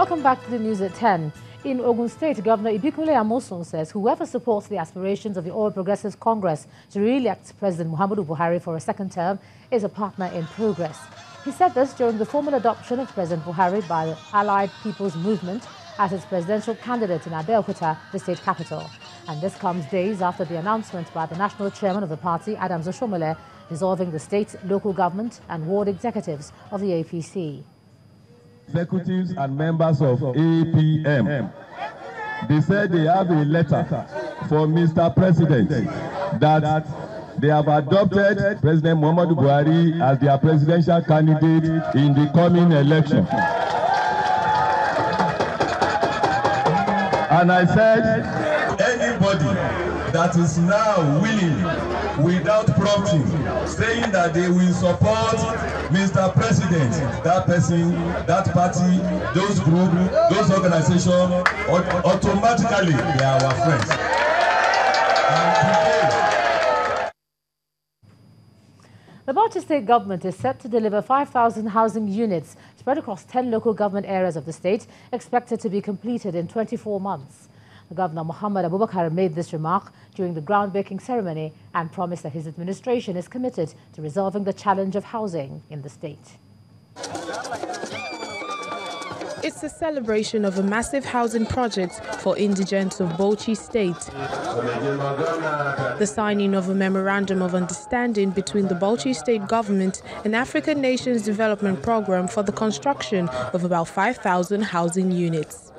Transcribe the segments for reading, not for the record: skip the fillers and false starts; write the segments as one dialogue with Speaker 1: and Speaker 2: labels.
Speaker 1: Welcome back to the news at 10. In Ogun State, Governor Ibikule Amosun says whoever supports the aspirations of the All Progressives Congress to re-elect President Muhammadu Buhari for a second term is a partner in progress. He said this during the formal adoption of President Buhari by the Allied People's Movement as its presidential candidate in Abeokuta, the state capital. And this comes days after the announcement by the national chairman of the party, Adams Oshomole, dissolving the state, local government and ward executives of the APC.
Speaker 2: Executives and members of APM, they said they have a letter for Mr. President that they have adopted President Muhammadu Buhari as their presidential candidate in the coming election. And I said, anybody that is now willing, without prompting, saying that they will support Mr. President, that person, that party, those groups, those organizations, automatically they are our friends.
Speaker 1: The Bauchi State government is set to deliver 5,000 housing units spread across 10 local government areas of the state, expected to be completed in 24 months. The Governor Muhammad Abubakar made this remark during the groundbreaking ceremony and promised that his administration is committed to resolving the challenge of housing in the state.
Speaker 3: It's a celebration of a massive housing project for indigents of Bauchi State. The signing of a memorandum of understanding between the Bauchi State government and African Nations Development Program for the construction of about 5,000 housing units.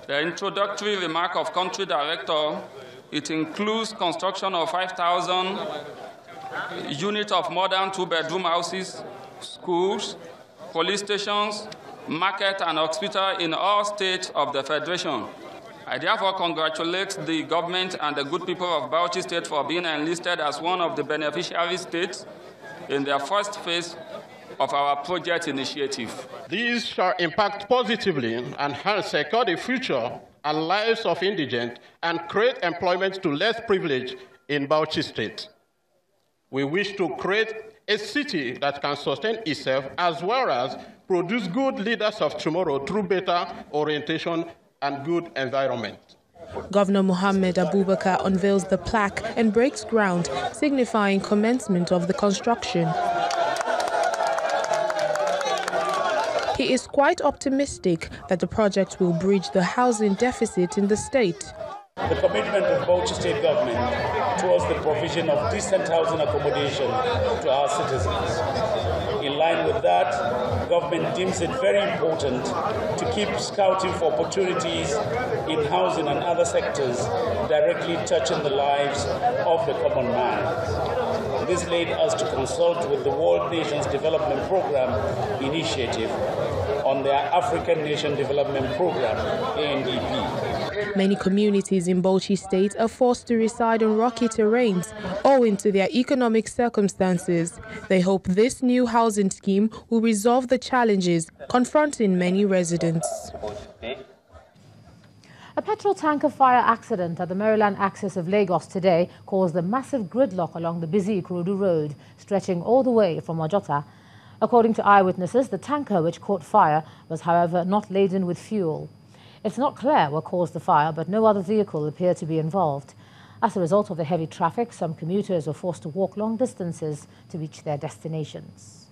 Speaker 4: The introductory remark of Country Director, it includes construction of 5,000 units of modern two-bedroom houses, schools, police stations, market and hospital in all states of the Federation. I therefore congratulate the government and the good people of Bauchi State for being enlisted as one of the beneficiary states in their first phase of our project initiative.
Speaker 5: These shall impact positively and hence secure the future and lives of indigents and create employment to less privileged in Bauchi State. We wish to create a city that can sustain itself as well as produce good leaders of tomorrow through better orientation and good environment.
Speaker 3: Governor Muhammad Abubakar unveils the plaque and breaks ground, signifying commencement of the construction. He is quite optimistic that the project will bridge the housing deficit in the state.
Speaker 6: The commitment of Bauchi State government towards the provision of decent housing accommodation to our citizens. In line with that, government deems it very important to keep scouting for opportunities in housing and other sectors directly touching the lives of the common man. This led us to consult with the World Nations Development Program initiative on their African Nation Development Program, ANDP.
Speaker 3: Many communities in Bauchi State are forced to reside on rocky terrains owing to their economic circumstances. They hope this new housing scheme will resolve the challenges confronting many residents.
Speaker 1: A petrol tanker fire accident at the Maryland axis of Lagos today caused a massive gridlock along the busy Ikorodu road, stretching all the way from Ojota. According to eyewitnesses, the tanker which caught fire was, however, not laden with fuel. It's not clear what caused the fire, but no other vehicle appeared to be involved. As a result of the heavy traffic, some commuters were forced to walk long distances to reach their destinations.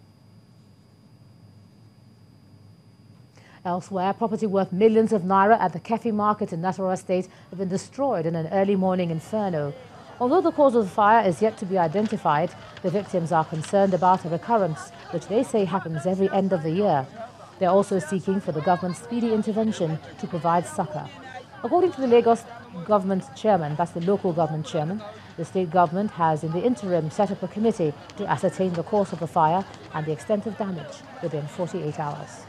Speaker 1: Elsewhere, property worth millions of naira at the Keffi market in Nasarawa State have been destroyed in an early morning inferno. Although the cause of the fire is yet to be identified, the victims are concerned about a recurrence, which they say happens every end of the year. They are also seeking for the government's speedy intervention to provide succor. According to the Lagos government chairman, that's the local government chairman, the state government has in the interim set up a committee to ascertain the cause of the fire and the extent of damage within 48 hours.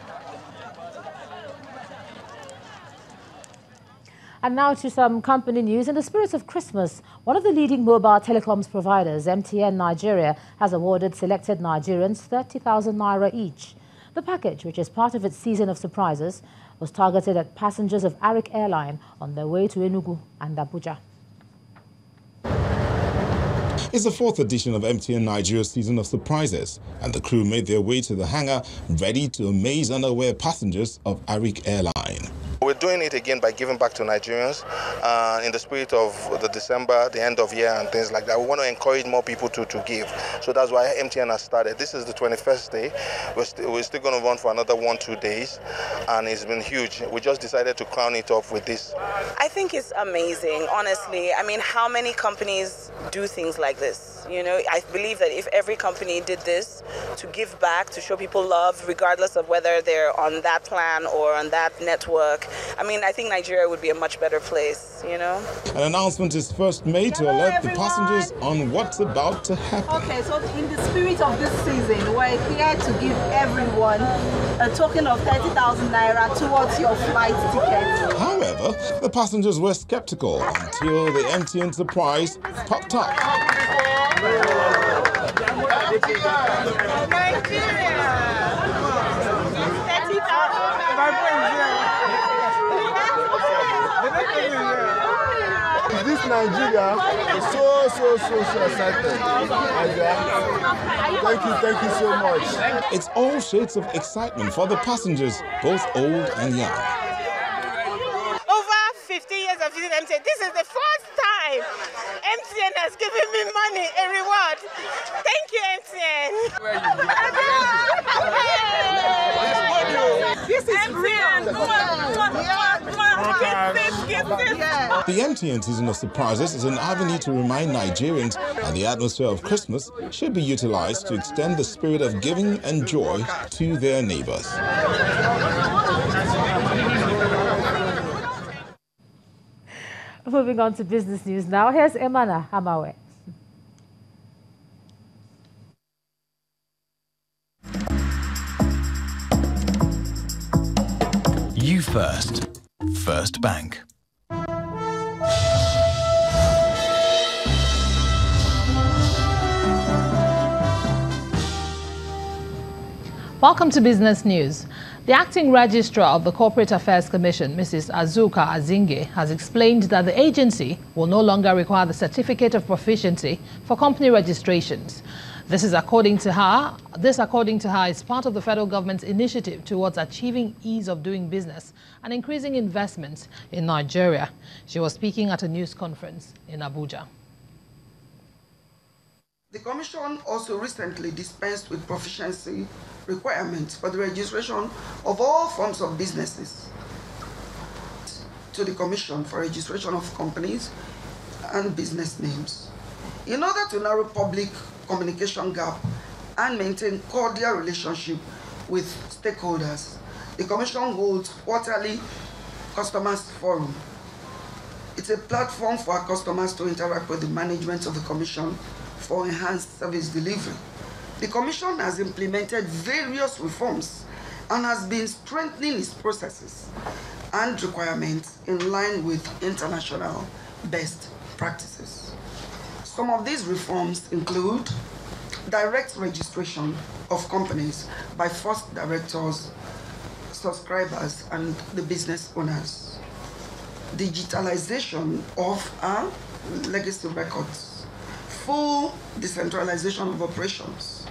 Speaker 1: And now to some company news. In the spirit of Christmas, one of the leading mobile telecoms providers, MTN Nigeria, has awarded selected Nigerians 30,000 naira each. The package, which is part of its season of surprises, was targeted at passengers of Arik Airline on their way to Enugu and Abuja.
Speaker 7: It's the fourth edition of MTN Nigeria's Season of Surprises, and the crew made their way to the hangar ready to amaze unaware passengers of Arik Airline.
Speaker 8: We're doing it again by giving back to Nigerians in the spirit of the December, the end of year and things like that. We want to encourage more people to give. So that's why MTN has started. This is the 21st day. We're still going to run for another 1-2 days, and it's been huge. We just decided to crown it off with this.
Speaker 9: I think it's amazing, honestly. I mean, how many companies do things like this? You know, I believe that if every company did this to give back, to show people love, regardless of whether they're on that plan or on that network, I mean, I think Nigeria would be a much better place, you know?
Speaker 7: An announcement is first made to alert the passengers on what's about to happen.
Speaker 10: Okay, so in the spirit of this season, we're here to give everyone a token of 30,000 naira towards your flight ticket.
Speaker 7: However, the passengers were skeptical until the MTN surprise popped up.
Speaker 11: This Nigeria is so excited. Thank you so much.
Speaker 7: It's all shades of excitement for the passengers, both old and young.
Speaker 12: Over 50 years of using MTN, this is the first time MTN has given me money, a reward. Thank you, MTN.
Speaker 10: This is
Speaker 7: The MTN Season of Surprises is an avenue to remind Nigerians that the atmosphere of Christmas should be utilized to extend the spirit of giving and joy to their neighbors.
Speaker 1: Moving on to business news now, here's Emana Hamawe.
Speaker 13: You first. First Bank.
Speaker 1: Welcome to Business News. The acting registrar of the Corporate Affairs Commission, Mrs. Azuka Azinge, has explained that the agency will no longer require the certificate of proficiency for company registrations. This according to her, is part of the federal government's initiative towards achieving ease of doing business and increasing investments in Nigeria. She was speaking at a news conference in Abuja.
Speaker 14: The Commission also recently dispensed with proficiency requirements for the registration of all forms of businesses to the Commission for registration of companies and business names. In order to narrow public communication gap and maintain cordial relationship with stakeholders, the Commission holds quarterly Customers Forum. It's a platform for our customers to interact with the management of the Commission for enhanced service delivery. The Commission has implemented various reforms and has been strengthening its processes and requirements in line with international best practices. Some of these reforms include direct registration of companies by first directors, subscribers, and the business owners, digitalization of our legacy records, full decentralization of operations,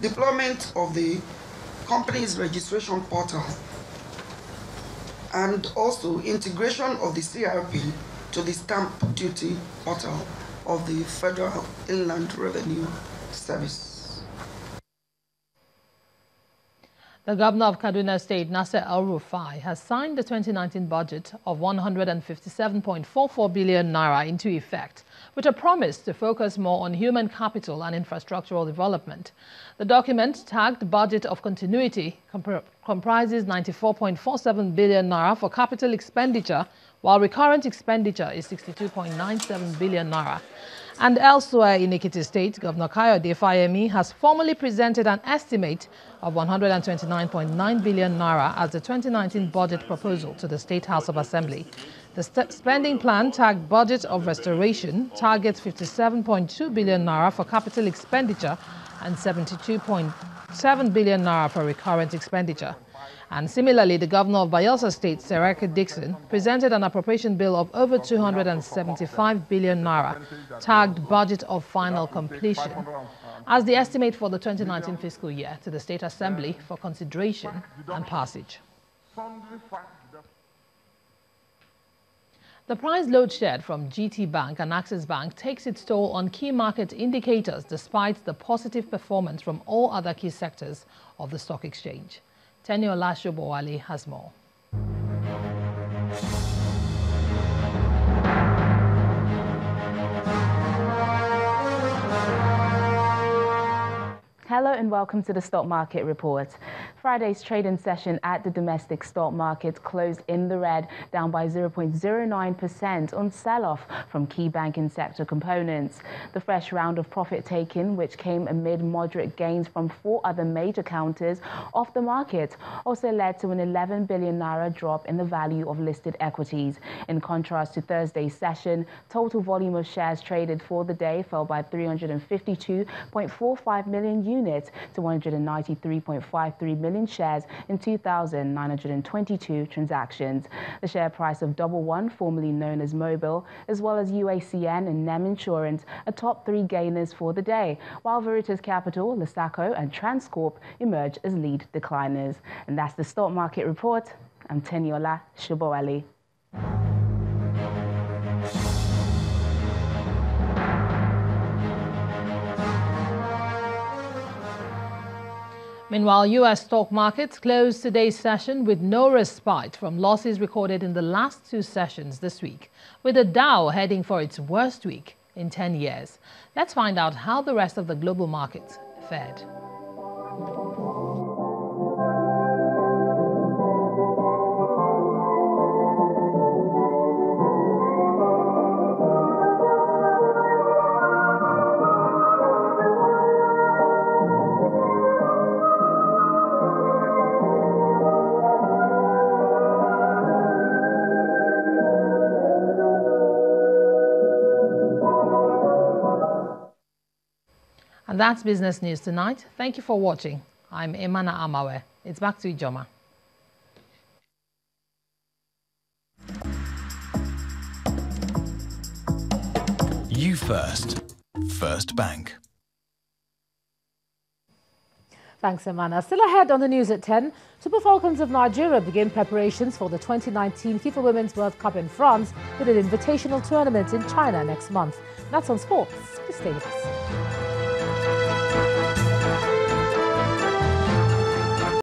Speaker 14: deployment of the company's registration portal, and also integration of the CRP to the stamp duty portal of the Federal Inland Revenue Service.
Speaker 1: The Governor of Kaduna State, Nasser El-Rufai, has signed the 2019 budget of 157.44 billion naira into effect, with a promise to focus more on human capital and infrastructural development. The document, tagged Budget of Continuity, comprises 94.47 billion naira for capital expenditure, while recurrent expenditure is 62.97 billion naira. And elsewhere in Ekiti State, Governor Kayode Fayemi has formally presented an estimate of 129.9 billion naira as the 2019 budget proposal to the State House of Assembly. The spending plan, tagged Budget of Restoration, targets 57.2 billion naira for capital expenditure and 72.7 billion naira for recurrent expenditure.
Speaker 15: And similarly, the governor of Bayelsa State, Sereke Dixon, presented an appropriation bill of over 275 billion naira, tagged Budget of Final Completion, as the estimate for the 2019 fiscal year to the State Assembly for consideration and passage. The price load shed from GT Bank and Access Bank takes its toll on key market indicators despite the positive performance from all other key sectors of the stock exchange. Teniola Shobowale has more.
Speaker 16: Hello and welcome to the Stock Market Report. Friday's trading session at the domestic stock market closed in the red, down by 0.09% on sell-off from key banking sector components. The fresh round of profit-taking, which came amid moderate gains from 4 other major counters off the market, also led to an 11 billion naira drop in the value of listed equities. In contrast to Thursday's session, total volume of shares traded for the day fell by 352.45 million units to 193.53 million shares in 2,922 transactions. The share price of Double One, formerly known as Mobil, as well as UACN and NEM Insurance are top 3 gainers for the day, while Veritas Capital, Lisaco and Transcorp emerge as lead decliners. And that's the Stock Market Report. I'm Teniola Shobowale.
Speaker 15: Meanwhile, U.S. stock markets closed today's session with no respite from losses recorded in the last 2 sessions this week, with the Dow heading for its worst week in 10 years. Let's find out how the rest of the global markets fared. And that's business news tonight. Thank you for watching. I'm Emana Amawe. It's back to Ijoma.
Speaker 13: You First. First Bank.
Speaker 1: Thanks, Emana. Still ahead on the news at 10, Super Falcons of Nigeria begin preparations for the 2019 FIFA Women's World Cup in France with an invitational tournament in China next month. That's on sports. Please stay with us.